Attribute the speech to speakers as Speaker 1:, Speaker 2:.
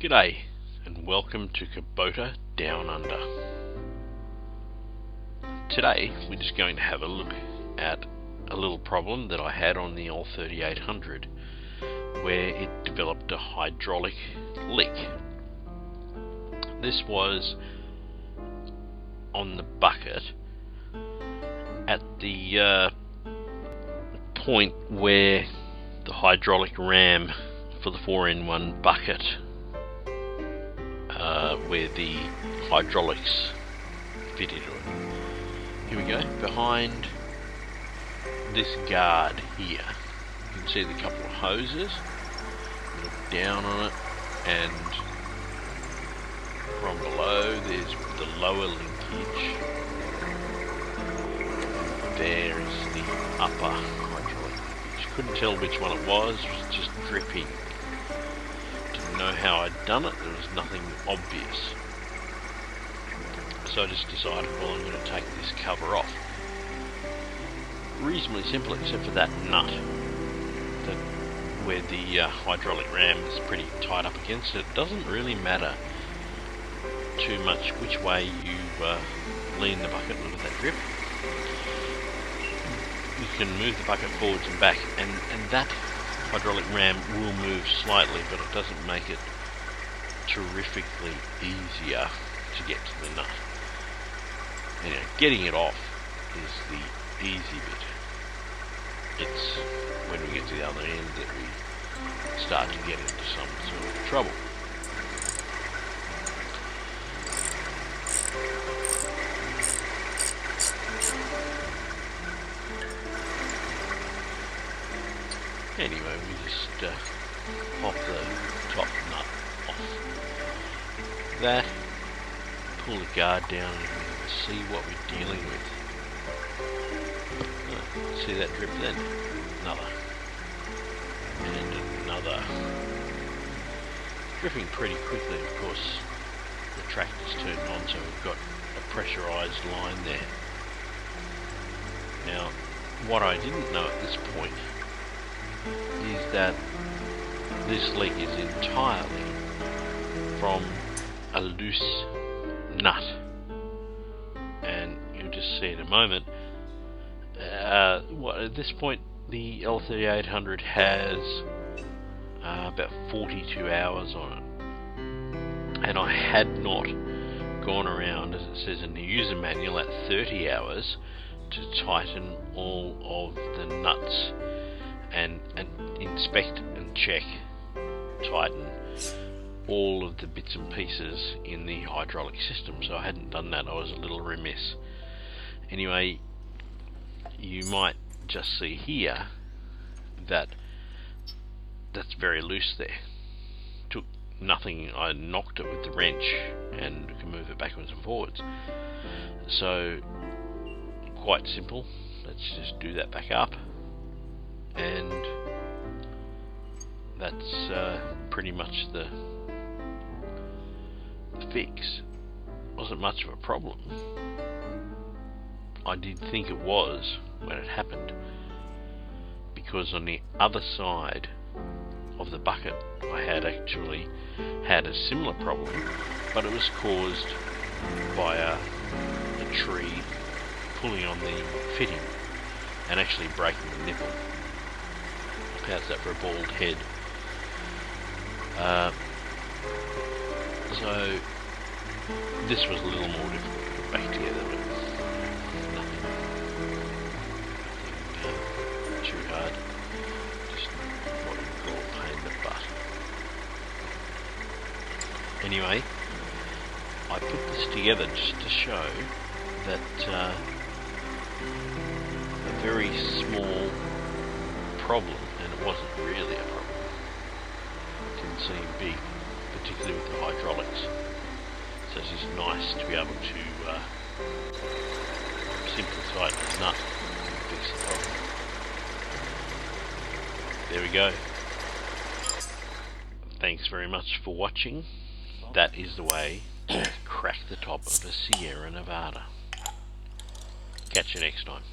Speaker 1: G'day and welcome to Kubota Down Under. Today we're just going to have a look at a little problem that I had on the L3800 where it developed a hydraulic leak. This was on the bucket at the point where the hydraulic ram for the 4-in-1 bucket, where the hydraulics fit into it. Here we go, behind this guard here, you can see the couple of hoses. Look down on it, and from below there's the lower linkage. There is the upper hydraulic linkage. Couldn't tell which one it was just dripping. Didn't know how I'd done it, there was nothing obvious. So I just decided, well, I'm going to take this cover off. Reasonably simple, except for that nut, that where the hydraulic ram is pretty tight up against it. It doesn't really matter too much which way you lean the bucket. Look at that drip. You can move the bucket forwards and back, and that hydraulic ram will move slightly, but it doesn't make it terrifically easier to get to the nut. Anyway, getting it off is the easy bit. It's when we get to the other end that we start to get into some sort of trouble. Anyway, we just pop the top nut off that, pull the guard down, and see what we're dealing with. See that drip then? Another. And another. Dripping pretty quickly, of course. The tractor's turned on, so we've got a pressurized line there. Now, what I didn't know at this point is that this leak is entirely from a loose nut, and you'll just see in a moment. At this point the L3800 has about 42 hours on it, and I had not gone around, as it says in the user manual, at 30 hours to tighten all of the nuts and inspect and check, tighten all of the bits and pieces in the hydraulic system. So I hadn't done that. I was a little remiss. Anyway, you might just see here that that's very loose there. Took nothing, I knocked it with the wrench and can move it backwards and forwards. So quite simple. Let's just do that back up, and that's pretty much the fix. Wasn't much of a problem. I did think it was when it happened, because on the other side of the bucket I had actually had a similar problem, but it was caused by a tree pulling on the fitting and actually breaking the nipple. How's that for a bald head? So this was a little more difficult to put back together, but nothing too hard. Just what you call a pain in the butt. Anyway, I put this together just to show that a very small problem, and it wasn't really a problem, it can seem big, particularly with the hydraulics. So it's just nice to be able to simply tighten the nut and fix the problem. There we go. Thanks very much for watching. That is the way to crack the top of a Sierra Nevada. Catch you next time.